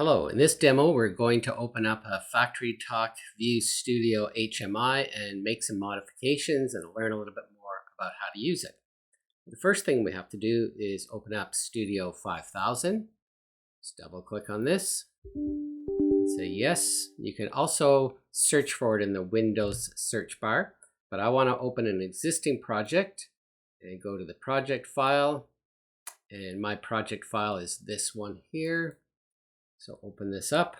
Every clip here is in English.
Hello, in this demo we're going to open up a FactoryTalk View Studio HMI and make some modifications and learn a little bit more about how to use it. The first thing we have to do is open up Studio 5000. Just double click on this, say yes. You can also search for it in the Windows search bar, but I want to open an existing project and go to the project file, and my project file is this one here. So open this up.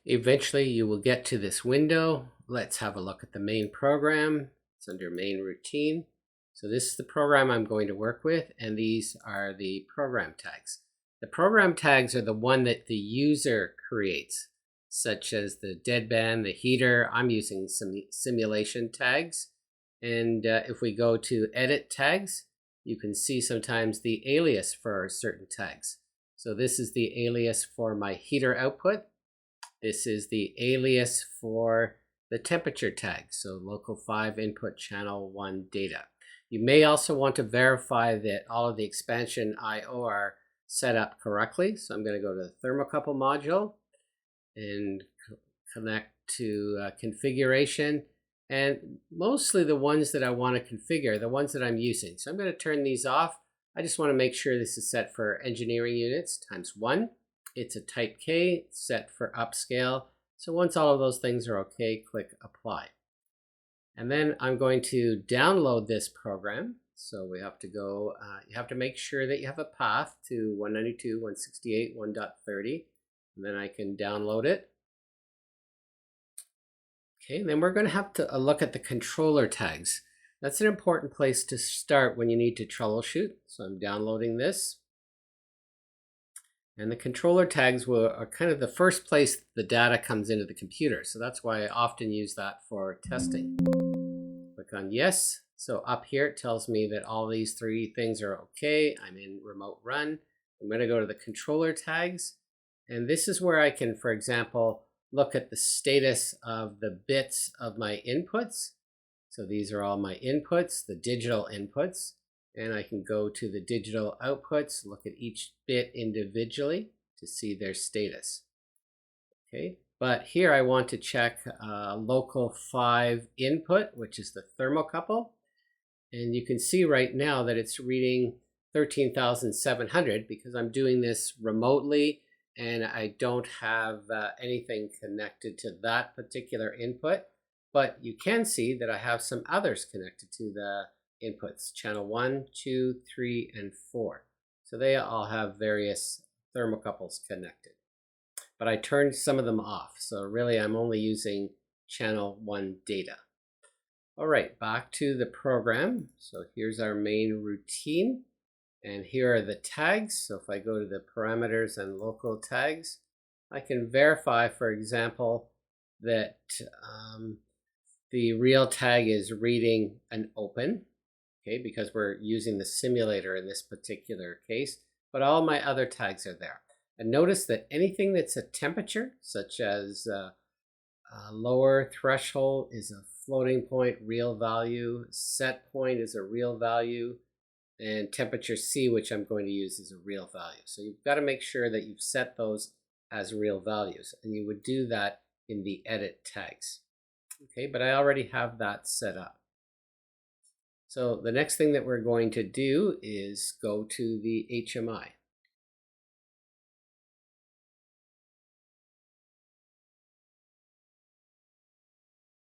Eventually you will get to this window. Let's have a look at the main program. It's under main routine. So this is the program I'm going to work with, and these are the program tags. The program tags are the one that the user creates, such as the deadband, the heater. I'm using some simulation tags. And if we go to edit tags, you can see sometimes the alias for certain tags. So this is the alias for my heater output. This is the alias for the temperature tag. So local 5 input channel 1 data. You may also want to verify that all of the expansion I/O are set up correctly. So I'm going to go to the thermocouple module and connect to configuration. And mostly the ones that I want to configure are the ones that I'm using. So I'm going to turn these off. I just want to make sure this is set for engineering units ×1. It's a type K, set for upscale. So once all of those things are okay, click apply. And then I'm going to download this program. So we have to go, you have to make sure that you have a path to 192.168.1.30. And then I can download it. Okay, and then we're going to have to look at the controller tags. That's an important place to start when you need to troubleshoot. So I'm downloading this. And the controller tags are kind of the first place the data comes into the computer. So that's why I often use that for testing. Click on yes. So up here it tells me that all these 3 things are okay. I'm in remote run. I'm going to go to the controller tags. And this is where I can, for example, look at the status of the bits of my inputs. So these are all my inputs, the digital inputs, and I can go to the digital outputs, look at each bit individually to see their status. Okay, but here I want to check local 5 input, which is the thermocouple, and you can see right now that it's reading 13,700 because I'm doing this remotely and I don't have anything connected to that particular input. But you can see that I have some others connected to the inputs, channel 1, 2, 3, and 4. So they all have various thermocouples connected. But I turned some of them off. So really I'm only using channel 1 data. All right, back to the program. So here's our main routine. And here are the tags. So if I go to the parameters and local tags, I can verify, for example, that the real tag is reading an open, okay, because we're using the simulator in this particular case, but all my other tags are there. And notice that anything that's a temperature, such as a lower threshold is a floating point, real value, set point is a real value, and temperature C, which I'm going to use, is a real value. So you've got to make sure that you've set those as real values, and you would do that in the edit tags. Okay, but I already have that set up. So the next thing that we're going to do is go to the HMI.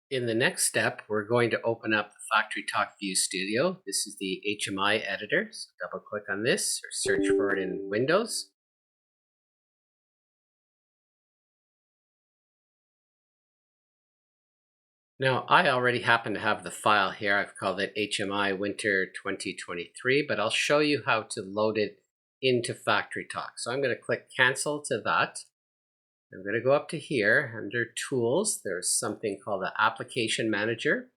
In the next step, we're going to open up the FactoryTalk View Studio. This is the HMI editor. So double click on this or search for it in Windows. Now, I already happen to have the file here. I've called it HMI Winter 2023, but I'll show you how to load it into FactoryTalk. So I'm going to click Cancel to that. I'm going to go up to here under Tools. There's something called the Application Manager.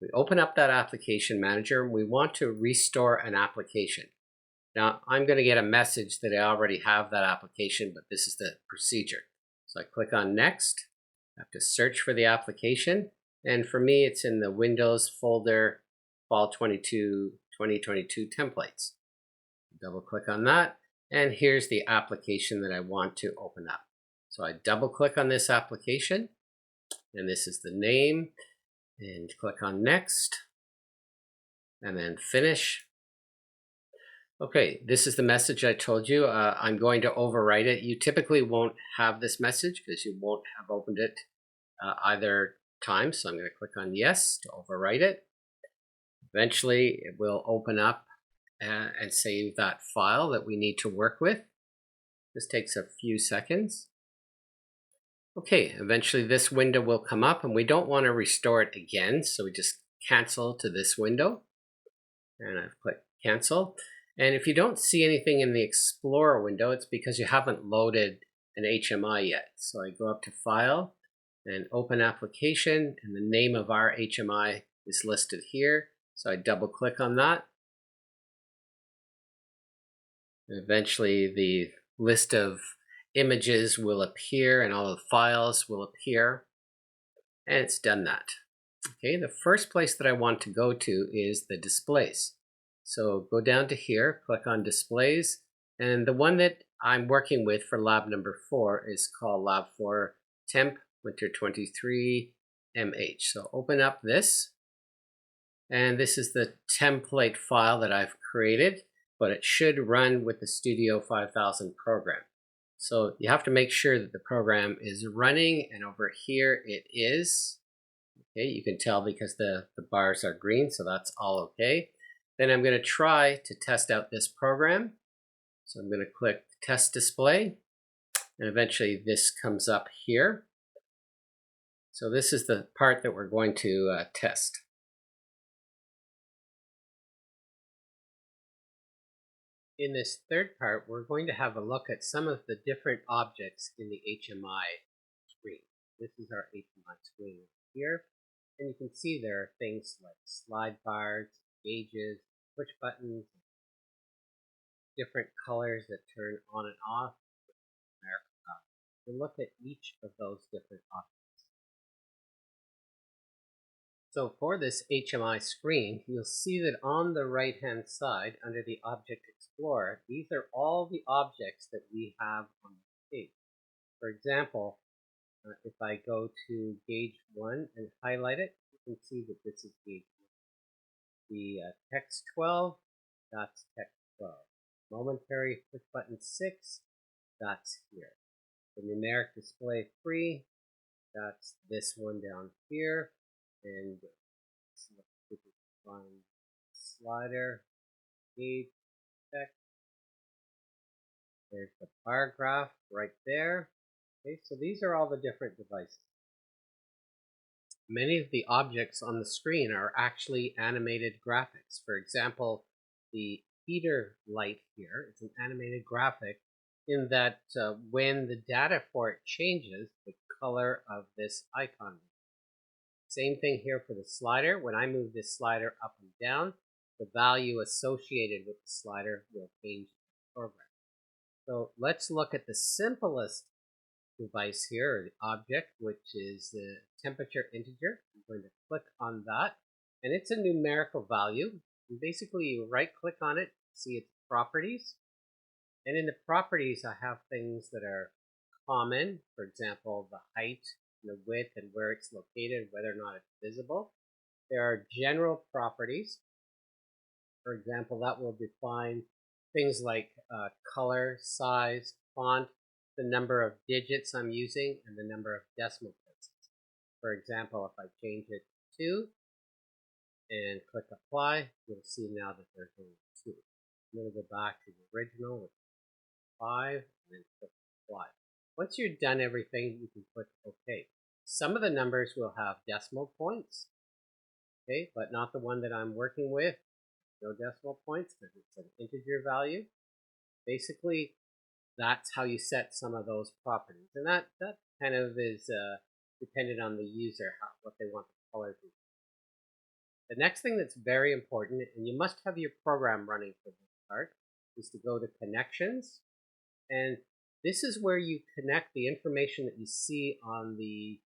We open up that Application Manager and we want to restore an application. Now, I'm going to get a message that I already have that application, but this is the procedure. So I click on Next. I have to search for the application, and for me it's in the Windows folder, Fall 2022 templates. Double click on that, And here's the application that I want to open up. So I double click on this application, and this is the name, and click on next, and then finish. Okay, this is the message I told you. I'm going to overwrite it. You typically won't have this message because you won't have opened it either time. So I'm going to click on yes to overwrite it. Eventually, it will open up and save that file that we need to work with. This takes a few seconds. Okay, eventually this window will come up, and we don't want to restore it again, so we just cancel to this window. And I've clicked cancel. And if you don't see anything in the Explorer window, it's because you haven't loaded an HMI yet. So I go up to File and Open Application, and the name of our HMI is listed here. So I double click on that. And eventually the list of images will appear and all the files will appear. And it's done that. Okay, the first place that I want to go to is the displays. So go down to here, click on displays, and the one that I'm working with for lab number 4 is called lab 4 temp winter 23 MH. So open up this, and this is the template file that I've created, but it should run with the Studio 5000 program. So you have to make sure that the program is running, and over here it is. Okay, you can tell because the bars are green, so that's all okay. Then I'm going to try to test out this program. So I'm going to click Test Display, and eventually this comes up here. So this is the part that we're going to test. In this third part, we're going to have a look at some of the different objects in the HMI screen. This is our HMI screen here. And you can see there are things like slide bars, gauges, push buttons, different colors that turn on and off. We'll look at each of those different objects. So for this HMI screen, you'll see that on the right-hand side, under the Object Explorer, these are all the objects that we have on the page. For example, if I go to gauge 1 and highlight it, you can see that this is gauge 1. The text 12, that's text 12. Momentary push button 6, that's here. The numeric display 3, that's this one down here. And let's look if we can find slider, gauge, text. There's the bar graph right there. Okay, so these are all the different devices. Many of the objects on the screen are actually animated graphics. For example, the heater light here is an animated graphic in that when the data for it changes, the color of this icon. Same thing here for the slider. When I move this slider up and down, the value associated with the slider will change in the program. So let's look at the simplest device here, or the object, which is the temperature integer. I'm going to click on that, and it's a numerical value. And basically, you right-click on it, see its properties, and in the properties, I have things that are common. For example, the height, the width, and where it's located, whether or not it's visible. There are general properties. For example, that will define things like color, size, font, the number of digits I'm using, and the number of decimal places. For example, if I change it to 2 and click apply, you'll see now that there's only 2. I'm going to go back to the original with 5 and then click apply. Once you've done everything, you can click OK. Some of the numbers will have decimal points, okay, but not the one that I'm working with. No decimal points because it's an integer value. Basically, that's how you set some of those properties. And that kind of is dependent on the user, what they want the color to be. The next thing that's very important, and you must have your program running for this part, is to go to Connections. And this is where you connect the information that you see on the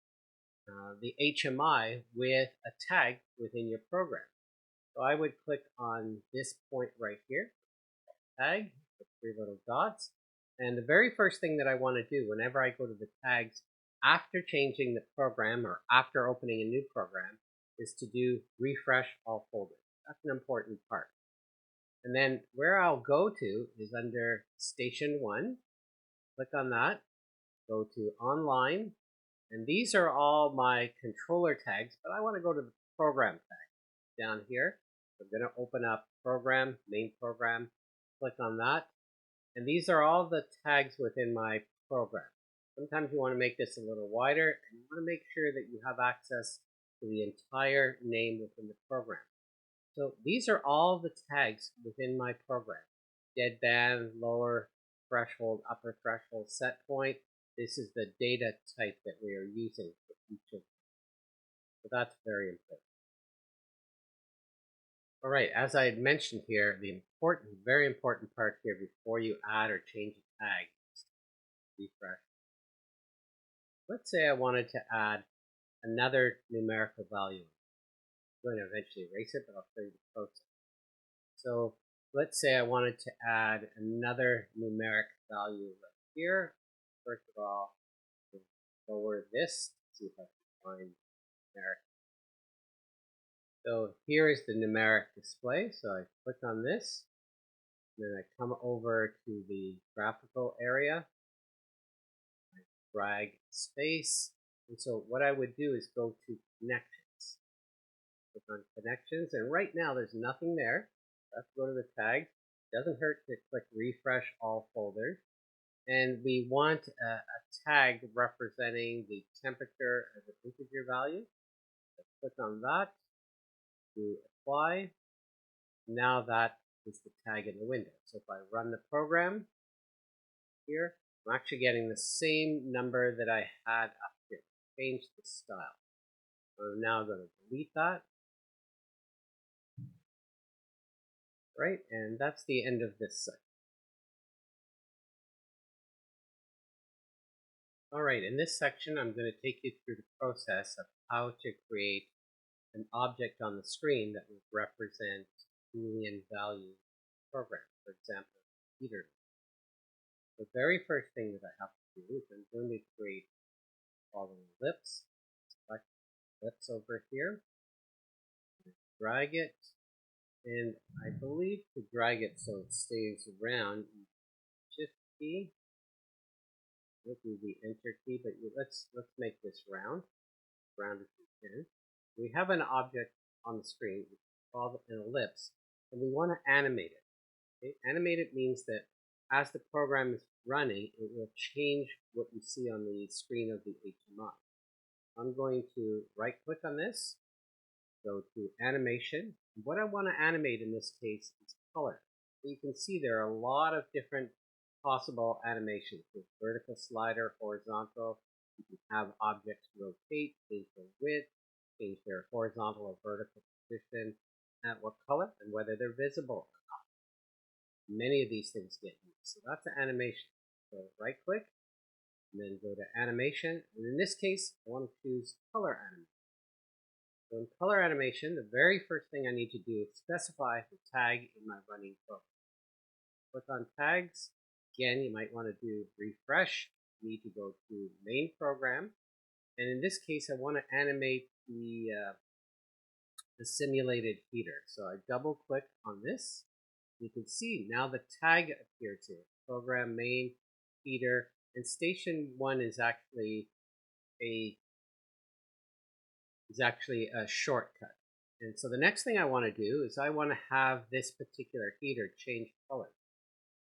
HMI with a tag within your program. So I would click on this point right here, tag, the three little dots. And the very first thing that I want to do whenever I go to the tags after changing the program or after opening a new program is to do refresh all folders. That's an important part. And then where I'll go to is under Station 1. Click on that. Go to Online. And these are all my controller tags, but I want to go to the Program tag down here. I'm going to open up Program, Main Program. Click on that. And these are all the tags within my program. Sometimes you want to make this a little wider, and you want to make sure that you have access to the entire name within the program. So these are all the tags within my program. Deadband, lower threshold, upper threshold, set point. This is the data type that we are using for each of them. So that's very important. All right, as I had mentioned here, the very important part here before you add or change a tag is refresh. Let's say I wanted to add another numerical value. I'm going to eventually erase it, but I'll show you the process. So let's say I wanted to add another numeric value right here. First of all, lower this, see if I can find numeric. So here is the numeric display. So I click on this, and then I come over to the graphical area. I drag space. And so what I would do is go to Connections. Click on Connections, and right now there's nothing there. Let's go to the tags. Doesn't hurt to click Refresh All Folders. And we want a tag representing the temperature as an integer value. Let's click on that. Do Apply. Now that is the tag in the window. So if I run the program here, I'm actually getting the same number that I had up here. Change the style. I'm now going to delete that. Right, and that's the end of this section. All right, in this section, I'm going to take you through the process of how to create an object on the screen that would represent Boolean value program, for example, heater. The very first thing that I have to do is I'm going to create the following ellipse. Select ellipse over here, drag it, and I believe to drag it so it stays around, Shift key, would be the Enter key, but let's make this round as we can. We have an object on the screen called an ellipse, and we want to animate it. Okay? Animate it means that as the program is running, it will change what you see on the screen of the HMI. I'm going to right-click on this, go to Animation. What I want to animate in this case is color. So you can see there are a lot of different possible animations. With vertical slider, horizontal. You can have objects rotate, change their width, change their horizontal or vertical position, at what color, and whether they're visible or not. Many of these things get used. So that's the animation. So right click, and then go to Animation. And in this case, I want to choose Color Animation. So in Color Animation, the very first thing I need to do is specify the tag in my running program. Click on Tags. Again, you might want to do Refresh. You need to go to Main Program. And in this case, I want to animate the simulated heater. So I double click on this. You can see now the tag appears here. Program, Main, Heater, and Station 1 is actually a shortcut. And so the next thing I want to do is I want to have this particular heater change color.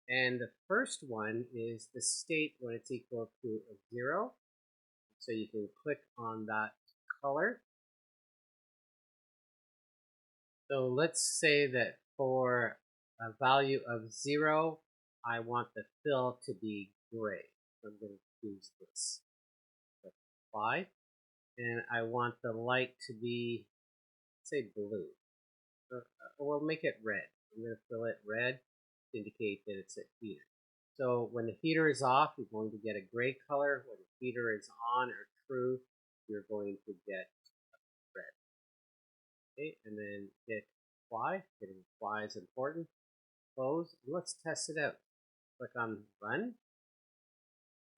And the first one is the state when it's equal to 0. So you can click on that color. So let's say that for a value of 0, I want the fill to be gray. So I'm going to choose this. So apply. And I want the light to be, say, blue. Or we'll make it red. I'm going to fill it red to indicate that it's a heater. So when the heater is off, you're going to get a gray color. When the heater is on or true, you're going to get red. Okay, and then hit apply. Hitting apply is important. Close. And let's test it out. click on Run.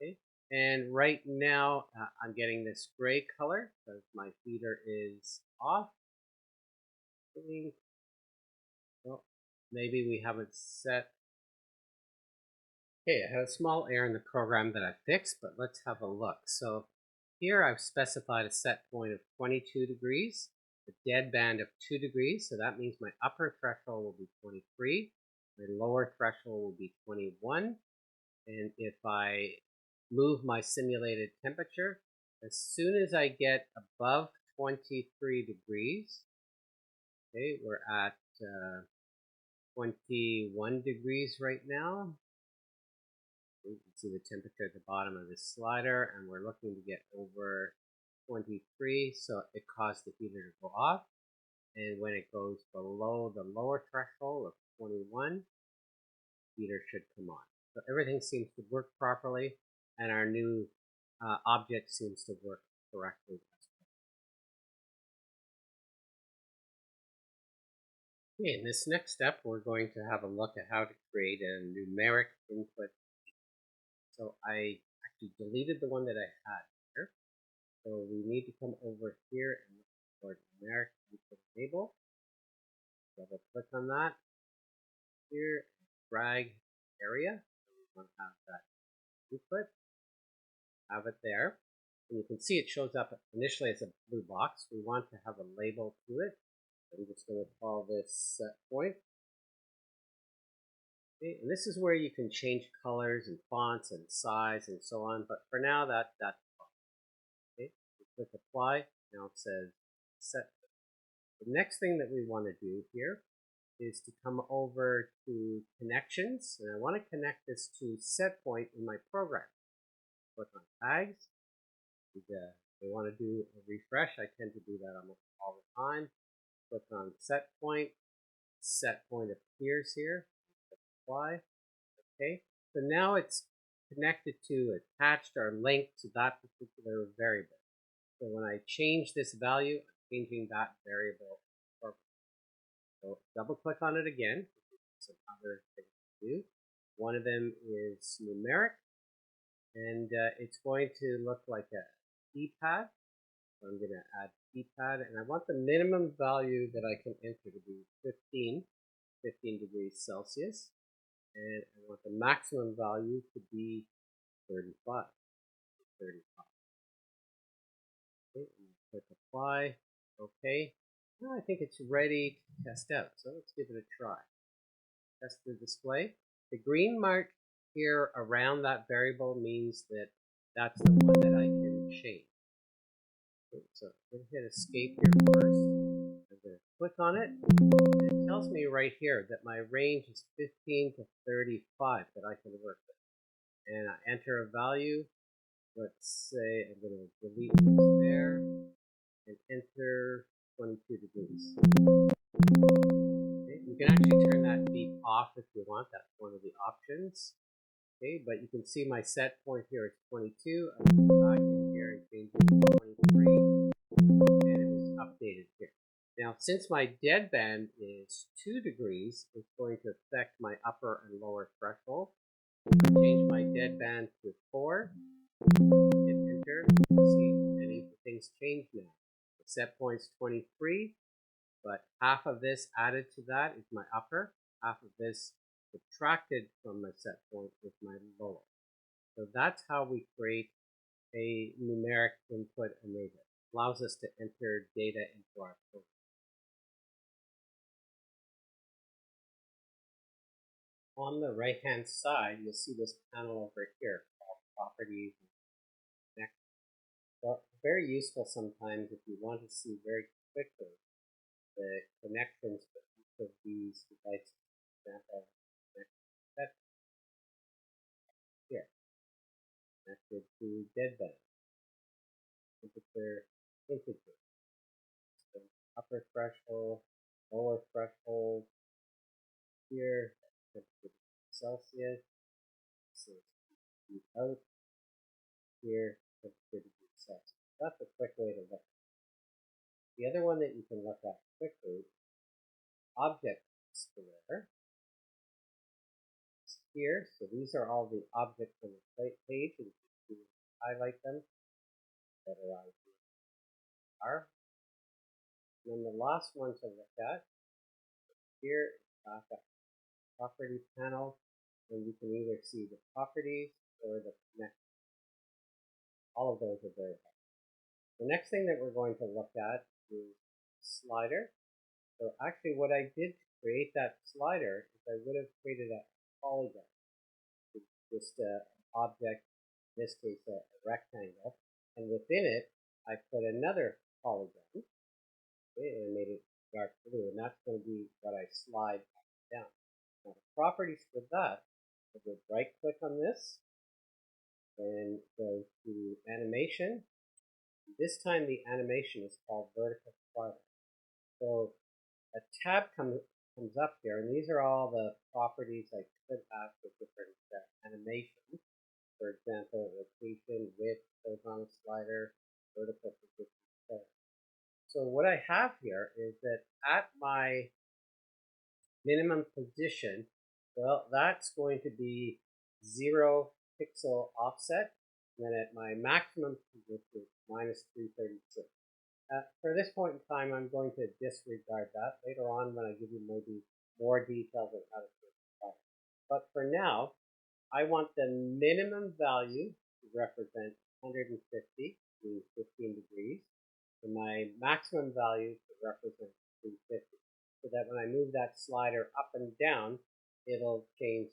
Okay. And right now, I'm getting this gray color because my feeder is off. Well, maybe we haven't set. Okay, I had a small error in the program that I fixed, but let's have a look. So here I've specified a set point of 22 degrees, a dead band of 2 degrees, so that means my upper threshold will be 23, my lower threshold will be 21, and if I move my simulated temperature, as soon as I get above 23 degrees, okay, we're at 21 degrees right now. You can see the temperature at the bottom of this slider, and we're looking to get over 23, so it caused the heater to go off. And when it goes below the lower threshold of 21, the heater should come on. So everything seems to work properly, and our new object seems to work correctly. Okay, in this next step, we're going to have a look at how to create a numeric input. So I actually deleted the one that I had here. So we need to come over here and look for Numeric Input Enable. Double click on that here, drag area. So we want to have that input, have it there. And you can see it shows up initially as a blue box. We want to have a label to it. I'm just going to call this set point. Okay, and this is where you can change colors and fonts and size and so on. But for now, that's fine. Okay, we click apply. Now it says set. The next thing that we want to do here is to come over to connections, and I want to connect this to set point in my program. Click on tags. If I want to do a refresh, I tend to do that almost all the time. Click on set point. Set point appears here. Apply. Okay. So now it's connected to, attached, or linked to that particular variable. So when I change this value, I'm changing that variable. So double click on it again. Some other things to do. One of them is numeric, and it's going to look like a keypad. So I'm going to add keypad, and I want the minimum value that I can enter to be 15 degrees Celsius, and I want the maximum value to be 35. Okay, and click apply. Okay. Now I think it's ready to test out. So let's give it a try. Test the display. The green mark here around that variable means that that's the one that I can change. Okay, so I'm going to hit escape here first. I'm going to click on it. And it tells me right here that my range is 15 to 35 that I can work with. And I enter a value. Let's say I'm going to delete this there and enter 22 degrees. Okay, you can actually turn that beep off if you want. That's one of the options. Okay, but you can see my set point here is 22. I'm going to go back in here and change it to 23, and it was updated here. Now, since my dead band is 2 degrees, it's going to affect my upper and lower threshold. If I change my dead band to 4, hit enter, you can see many of the things change now. The set point's 23, but half of this added to that is my upper, half of this subtracted from my set point is my lower. So that's how we create a numeric input enable. It allows us to enter data into our program. On the right-hand side, you'll see this panel over here called Properties and Connections. So it's very useful sometimes if you want to see very quickly the connections for each of these devices. For example, that's here, connected to deadband, temperature, integer, so upper threshold, lower threshold, here, temperature Celsius, so out, here, temperature Celsius. That's a quick way to look. The other one that you can look at quickly, object square. here. So these are all the objects on the page, and you can highlight them that are. And then the last one to look at here is the property panel, and you can either see the properties or the connections. All of those are very helpful. The next thing that we're going to look at is slider. So actually what I did to create that slider is I would have created a polygon. Just an object, in this case a rectangle, and within it I put another polygon, and made it dark blue, and that's going to be what I slide up and down. Now the properties for that, I would right click on this, and go to animation. This time the animation is called vertical slider. So a tab comes up here, and these are all the properties I could have for different animations. For example, rotation, width, horizontal slider, vertical position, etc. So what I have here is that at my minimum position, well, that's going to be 0 pixel offset, and then at my maximum position, minus 336. For this point in time, I'm going to disregard that. Later on, when I give you maybe more details on how to do it. But for now, I want the minimum value to represent 150, meaning 15 degrees, and my maximum value to represent 350, so that when I move that slider up and down, it'll change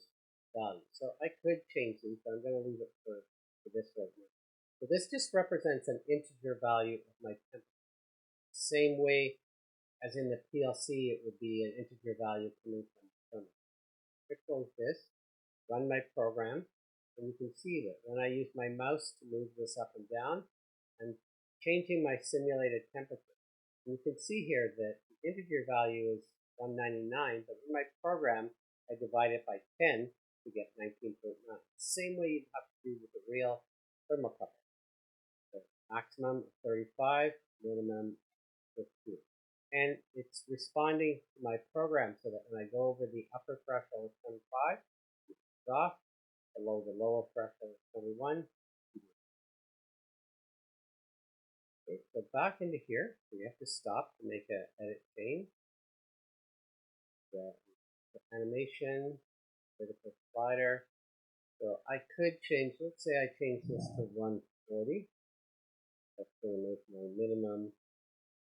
value. So I could change these, but I'm going to leave it for this right now. So this just represents an integer value of my temperature. Same way as in the PLC, it would be an integer value coming from the terminal. Click on this, run my program, and you can see that when I use my mouse to move this up and down, I'm changing my simulated temperature. And you can see here that the integer value is 199, but in my program, I divide it by 10 to get 19.9. Same way you'd have to do with the real thermocouple. So maximum of 35, minimum 15. And it's responding to my program so that when I go over the upper threshold of 25, it's off, below the lower threshold of 21. Okay, so back into here, we have to stop to make an edit change. The animation, vertical slider. So I could change, let's say I change this to 140. That's going to make my minimum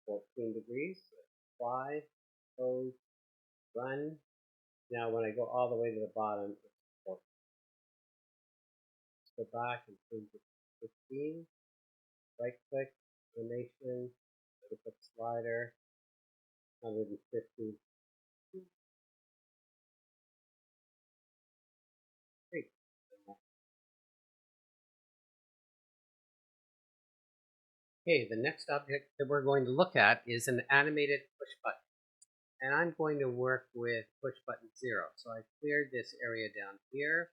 14 degrees. Apply, close, run. Now when I go all the way to the bottom, it's 14. Let's go back and change it to 15. Right click, animation, vertical slider, 150. Great. Okay, the next object that we're going to look at is an animated push button. And I'm going to work with push button 0. So I cleared this area down here.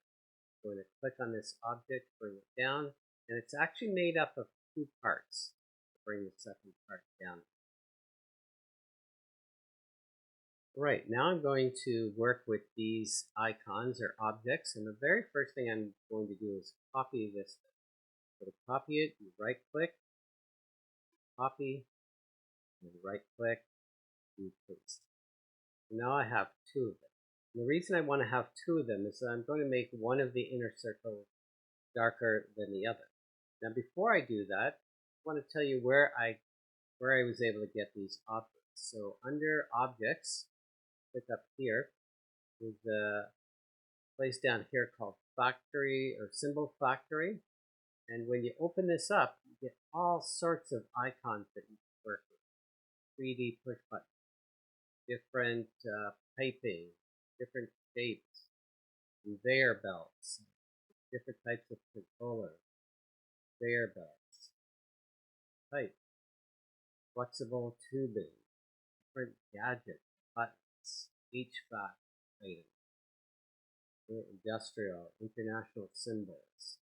I'm going to click on this object, bring it down, and it's actually made up of 2 parts. Bring the second part down. Right, now I'm going to work with these icons or objects, and the very first thing I'm going to do is copy this. So to copy it, you right click, copy, and right click, and paste. Now I have 2 of them. And the reason I want to have 2 of them is that I'm going to make one of the inner circles darker than the other. Now before I do that, I want to tell you where I was able to get these objects. So under Objects, click up here. There's a place down here called Factory or Symbol Factory. And when you open this up, you get all sorts of icons that you can work with. 3D push buttons, different piping, different shapes, conveyor belts, different types of controllers, conveyor belts, pipe, flexible tubing, different gadgets, buttons, HVAC items, industrial, international symbols,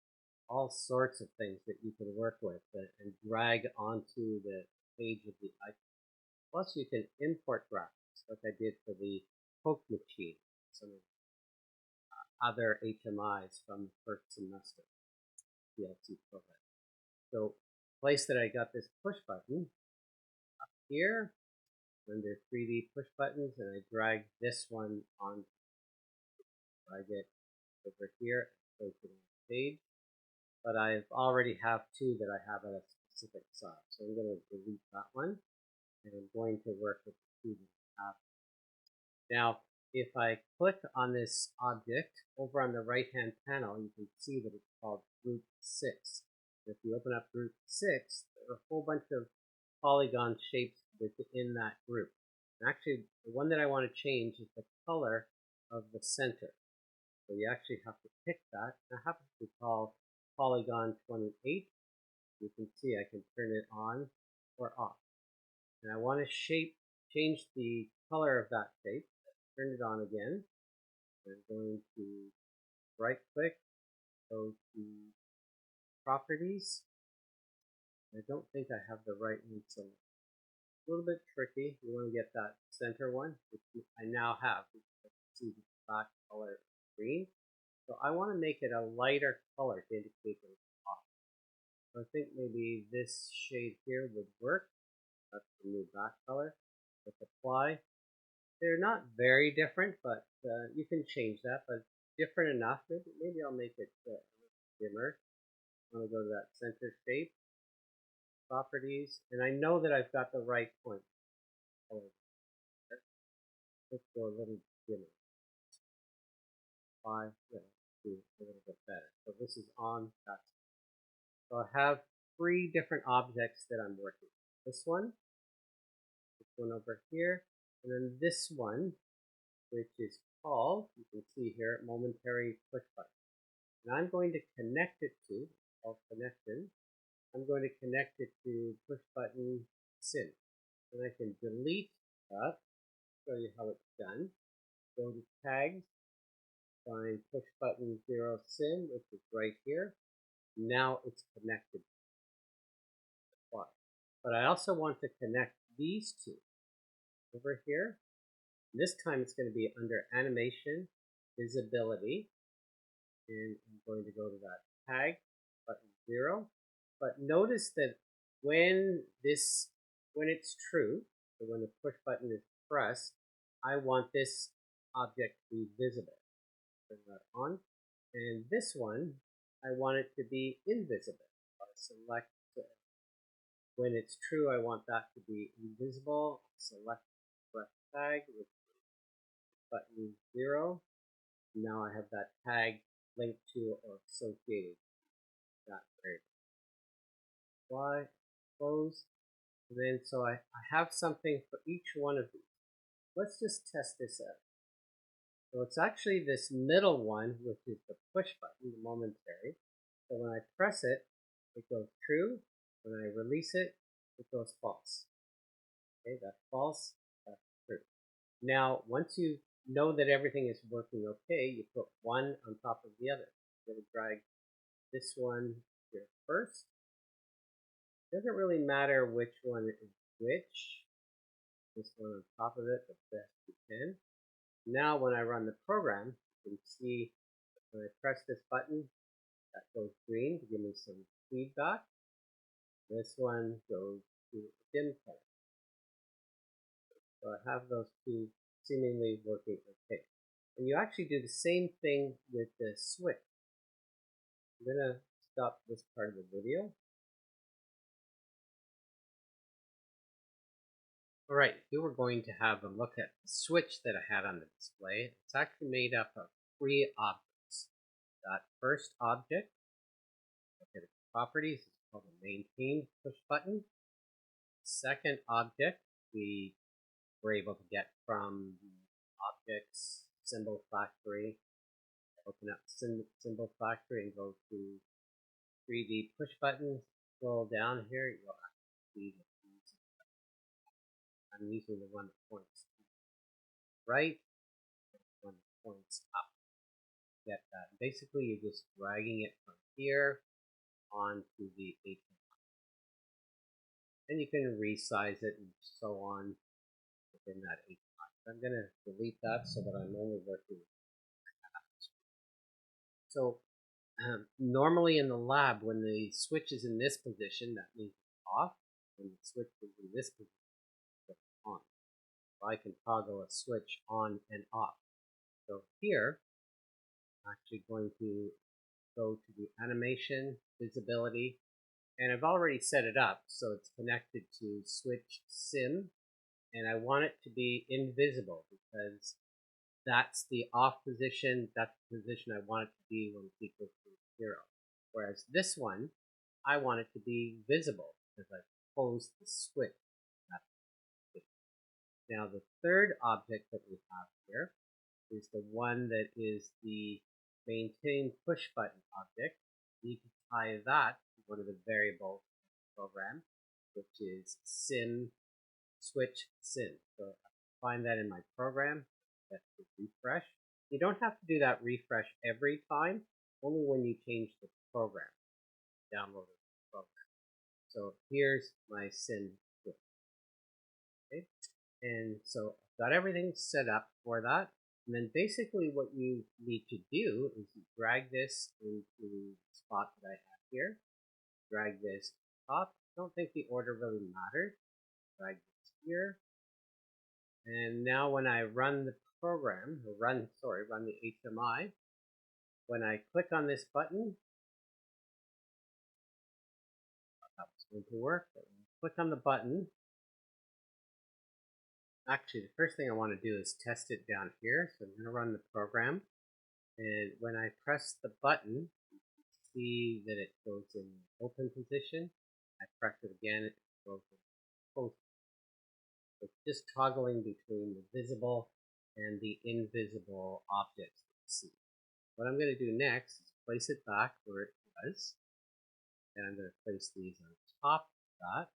all sorts of things that you can work with and drag onto the page of the icon. Plus you can import graphics like I did for the Coke machine. Some other HMIs from the first semester PLC program. So place that I got this push button up here under 3D push buttons, and I drag this one on, drag it over here, place it on the page. But I already have two that I have at a specific size. So I'm going to delete that one, and I'm going to work with the two that I have. Now, if I click on this object over on the right-hand panel, you can see that it's called Group 6. If you open up Group 6, there are a whole bunch of polygon shapes within that group. And actually, the one that I want to change is the color of the center. So you actually have to pick that. That happens to be called Polygon 28. You can see I can turn it on or off. And I want to change the color of that shape. Turn it on again. I'm going to right click, go to Properties. I don't think I have the right one, so a little bit tricky. You want to get that center one, which I now have. You can see the back color green. So I want to make it a lighter color to indicate that it's off. So I think maybe this shade here would work. That's the new back color. Let's apply. They're not very different, but you can change that, but different enough. Maybe I'll make it dimmer. I'm going to go to that center shape, Properties, and I know that I've got the right point. Let's go a little dimmer. Apply, do a little bit better. So this is on that. So I have three different objects that I'm working with. This one over here, and then this one, which is called, you can see here, Momemtary push button. And I'm going to connect it to, called connection, I'm going to connect it to push button sim. And I can delete that, show you how it's done. Go to tags, find push button 0 sim, which is right here. Now it's connected. But I also want to connect these two over here. This time it's going to be under Animation, Visibility, and I'm going to go to that tag, button 0. But notice that when it's true, so when the push button is pressed, I want this object to be visible. Turn that on. And this one, I want it to be invisible. So I select, when it's true, I want that to be invisible. Select press tag with button 0. Now I have that tag linked to or associated with that variable. Apply, close, and then so I have something for each one of these. Let's just test this out. So it's actually this middle one, which is the push button, the momentary. So when I press it, it goes true. When I release it, it goes false. Okay, that's false, that's true. Now, once you know that everything is working okay, you put one on top of the other. I'm going to drag this one here first. It doesn't really matter which one is which. This one on top of it, the best you can. Now, when I run the program, you can see when I press this button, that goes green to give me some feedback. This one goes to dim color. So I have those two seemingly working okay. And you actually do the same thing with the switch. I'm going to stop this part of the video. All right, here we're going to have a look at the switch that I had on the display. It's actually made up of 3 objects. That first object, look at its properties, it's called a maintain push button. Second object, we were able to get from the Objects Symbol Factory. Open up Symbol Factory and go to 3D push button. Scroll down here, you'll actually see the keys. I'm using the one that points right, and the one that points up. Get that. Basically, you're just dragging it from here onto the HMI. And you can resize it and so on within that HMI. I'm going to delete that so that I'm only working with So normally in the lab, when the switch is in this position, that means it's off. When the switch is in this position, it's on. So I can toggle a switch on and off. So here, I'm actually going to go to the animation, visibility, and I've already set it up so it's connected to switch sim, and I want it to be invisible because that's the off position, that's the position I want it to be when it's equal to 0. Whereas this one, I want it to be visible because I've closed the switch. Now the third object that we have here is the one that is the maintain push button object. We need to tie that to one of the variables of the program, which is sim switch sim. So I find that in my program. That's the refresh. You don't have to do that refresh every time, only when you change the program, download the program. So here's my sim switch. Okay? And so I've got everything set up for that. And then basically what you need to do is you drag this into the spot that I have here. Drag this top. I don't think the order really matters. Drag this here. And now when I run the program, or run the HMI, when I click on this button, that was going to work, but when I click on the button, actually the first thing I want to do is test it down here. So I'm going to run the program, and when I press the button, you can see that it goes in open position. I press it again, it goes in closed. It's just toggling between the visible and the invisible objects that you see. What I'm going to do next is place it back where it was, and I'm going to place these on top of that.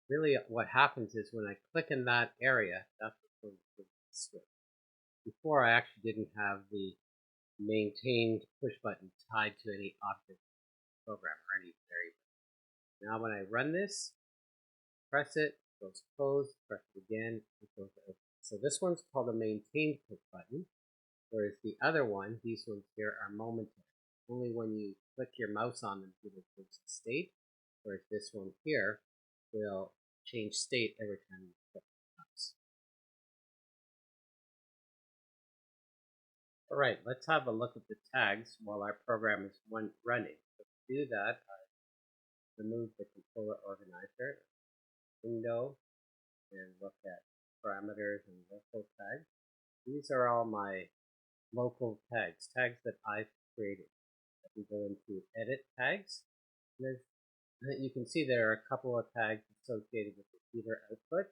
Really what happens is when I click in that area, that's what's going to switch. Before I actually didn't have the maintained push button tied to any object program or any variable. Now when I run this, press it, it goes closed, press it again, it goes open. So this one's called a maintained push button, whereas the other one, these ones here, are momentary. Only when you click your mouse on them do they change the state, whereas this one here will change state every time you click the mouse. All right, let's have a look at the tags while our program is running. So to do that, I remove the controller organizer, window, and look at parameters and local tags. These are all my local tags, tags that I've created. If we go into edit tags, you can see there are a couple of tags associated with the heater output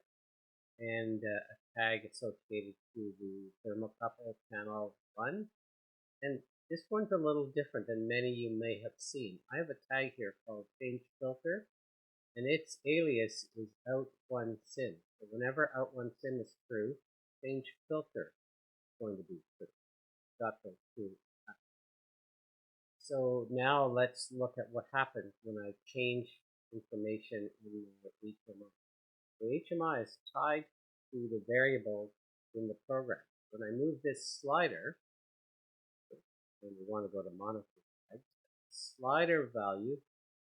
and a tag associated to the thermocouple panel 1. And this one's a little different than many you may have seen. I have a tag here called change filter, and its alias is out1sim. So whenever out1sim is true, change filter is going to be true. Got those two. So now let's look at what happens when I change information in the HMI. The HMI is tied to the variables in the program. When I move this slider, and we want to go to monotone tags, slider value,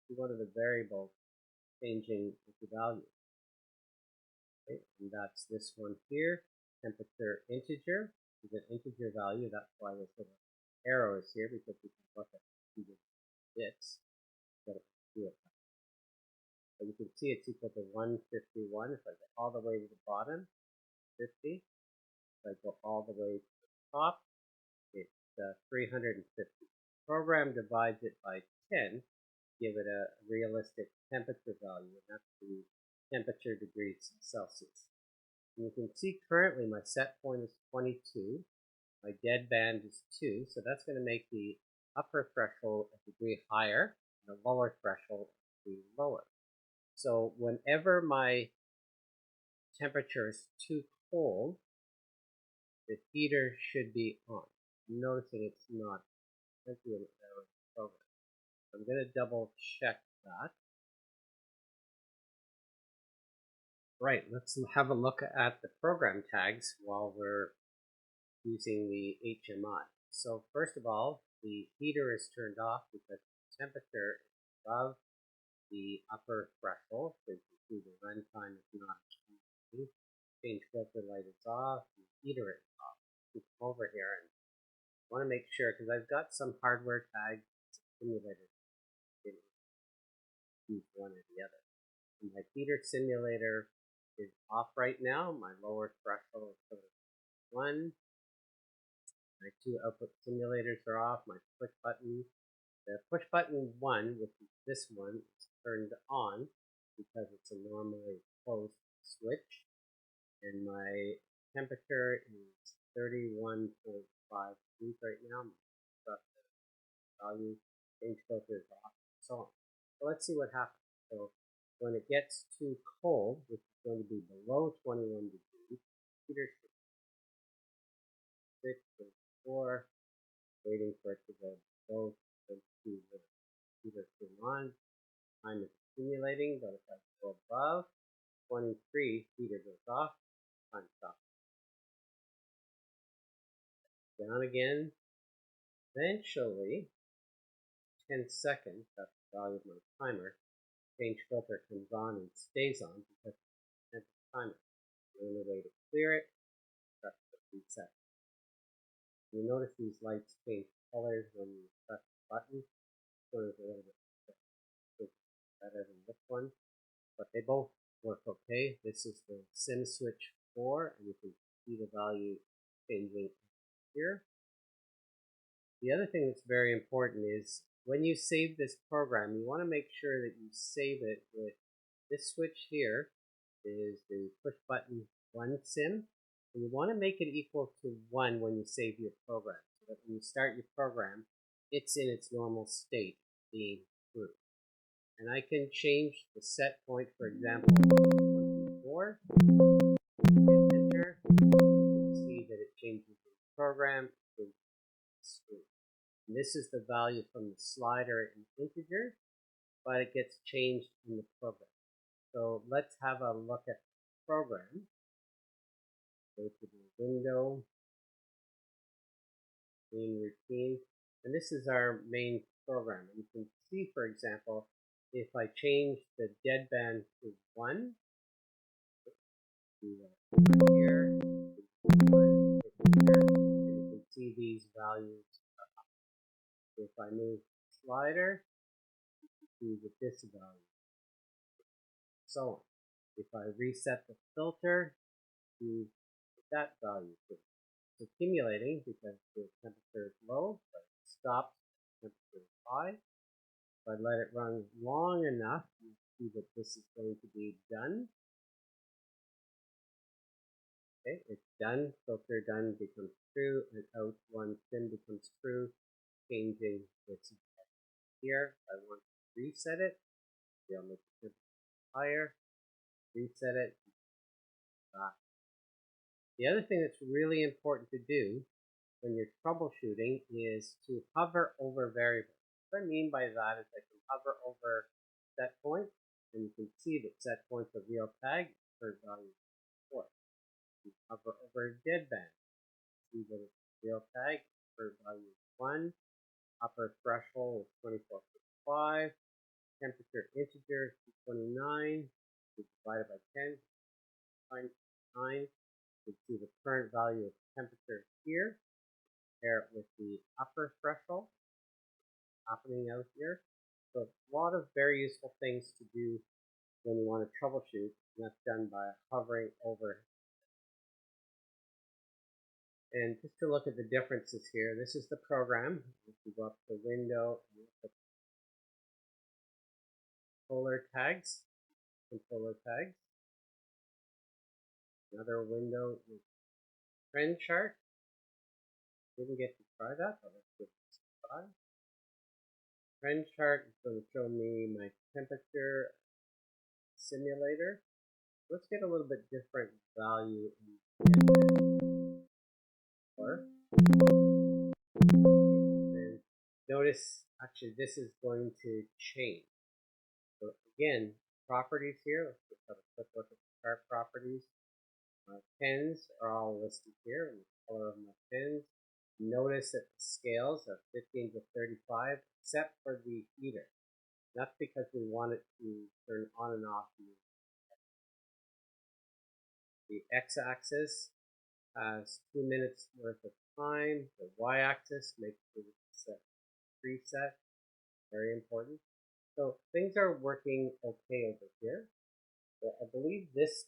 we go to the variable changing the value. Okay, and that's this one here, temperature integer is an integer value. That's why this little arrow is here, because we can look at bits. But you can see it's equal to 151. If I go all the way to the bottom, 50. If I go all the way to the top, it's 350. Program divides it by 10, give it a realistic temperature value, and that's the temperature degrees Celsius. And you can see currently my set point is 22. My dead band is 2, so that's going to make the upper threshold a degree higher, and the lower threshold a degree lower. So whenever my temperature is too cold, the heater should be on. I'm noticing it's not. I'm going to double check that. Right, let's have a look at the program tags while we're using the HMI. So first of all, the heater is turned off because the temperature is above the upper threshold. So you can see the runtime is not changing. Change filter light is off, the heater is off. You come over here and I want to make sure, because I've got some hardware tags, simulators, use one or the other. And my heater simulator is off right now. My lower threshold is 1. My 2 output simulators are off. My push button, the push button 1, which is this one, is turned on because it's a normally closed switch. And my temperature is 31.5 degrees right now. My value, change filter is off, and so on. So let's see what happens. So when it gets too cold, which is going to be below 21 degrees, heater 6, 4, waiting for it to go below 22, heater turn on. Time is accumulating, but if I go above 23, heater goes off, time stops. Down again. Eventually, 10 seconds, that's the value of my timer, change filter comes on and stays on because it's a timer. The only way to clear it, press the reset. You notice these lights change colors when you press the button. This one is a little bit better than this one, but they both work okay. This is the sim switch 4, and you can see the value changing here. The other thing that's very important is when you save this program, you want to make sure that you save it with this switch here is the push button 1 sim, and you want to make it equal to 1 when you save your program, so that when you start your program, it's in its normal state, being true. And I can change the set point, for example, 4, hit enter, you can see that it changes the program to screen. And this is the value from the slider in integer, but it gets changed in the program. So let's have a look at the program. Go to the window, main routine, and this is our main program. And you can see, for example, if I change the deadband to 1, do that here, and you can see these values. If I move the slider, you can see that this value, so on. If I reset the filter to that value, it's accumulating because the temperature is low, but it stops when the temperature is high. If I let it run long enough, you see that this is going to be done. Okay, it's done. Filter done becomes true, and out 1 sim becomes true, changing this here. I want to reset it. I'll make the temperature higher. Reset it. Back. The other thing that's really important to do when you're troubleshooting is to hover over variables. What I mean by that is I can hover over set point, and you can see that set point's a real tag for value 4. You hover over deadband, see that it's a real tag for value 1. Upper threshold is 24.5. Temperature integer 229. Divided by 10 times 9. You can see the current value of temperature here. Compare it with the upper threshold happening out here. So a lot of very useful things to do when you want to troubleshoot, and that's done by hovering over. And just to look at the differences here, this is the program. If you go up to the window and look at controller tags, Another window with trend chart. Didn't get to try that, but let's give it a try. Trend chart is going to show me my temperature simulator. Let's get a little bit different value in and notice actually this is going to change. So again, properties here, let's just have a quick look at the chart properties. My pins are all listed here and the color of my pins. Notice that the scales are 15 to 35, except for the heater. That's because we want it to turn on and off. The x-axis has 2 minutes worth of time. The y-axis makes sure it's set preset. Very important. So things are working okay over here. So I believe this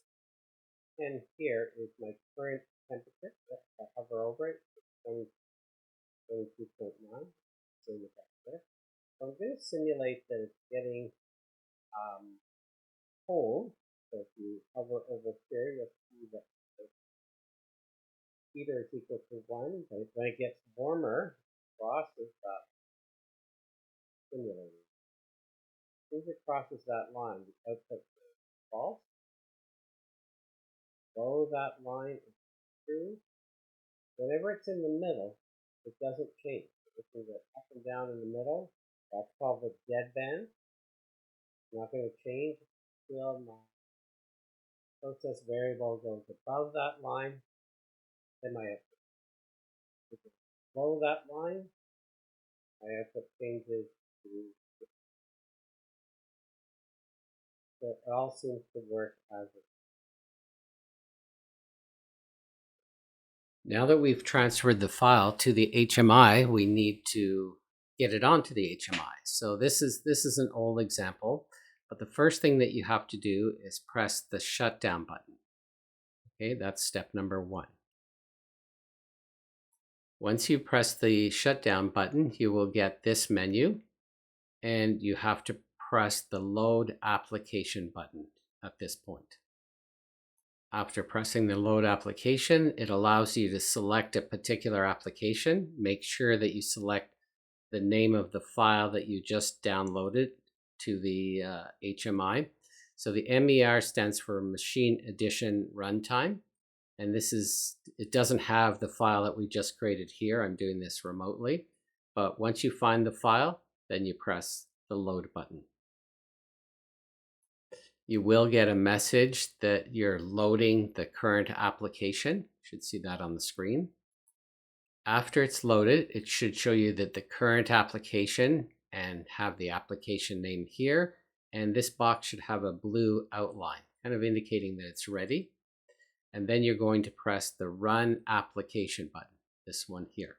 pen here is my current temperature. If I hover over it, it's 22.9. Same with that there. So I'm going to simulate that it's getting cold. So if you hover over here, you'll see that the heater is equal to 1. But when it gets warmer, it crosses that simulator. As soon as it crosses that line, the output is false. Below that line is true. Whenever it's in the middle, it doesn't change. If we go up and down in the middle, that's called the deadband. It's not going to change until my process variable goes above that line, then my output. If it's below that line, my output changes to. So it all seems to work as it. Now that we've transferred the file to the HMI, we need to get it onto the HMI. So this is an old example, but the first thing that you have to do is press the shutdown button. Okay, that's step number 1. Once you press the shutdown button, you will get this menu, and you have to press the load application button at this point. After pressing the load application, it allows you to select a particular application. Make sure that you select the name of the file that you just downloaded to the HMI. So the MER stands for Machine Edition Runtime. And it doesn't have the file that we just created here. I'm doing this remotely. But once you find the file, then you press the load button. You will get a message that you're loading the current application. You should see that on the screen. After it's loaded, it should show you that the current application and have the application name here. And this box should have a blue outline, kind of indicating that it's ready. And then you're going to press the Run Application button, this one here.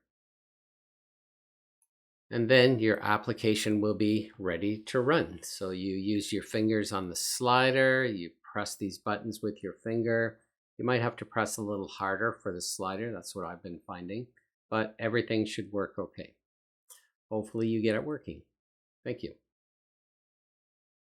And then your application will be ready to run. So you use your fingers on the slider, you press these buttons with your finger. You might have to press a little harder for the slider, that's what I've been finding, but everything should work okay. Hopefully you get it working. Thank you.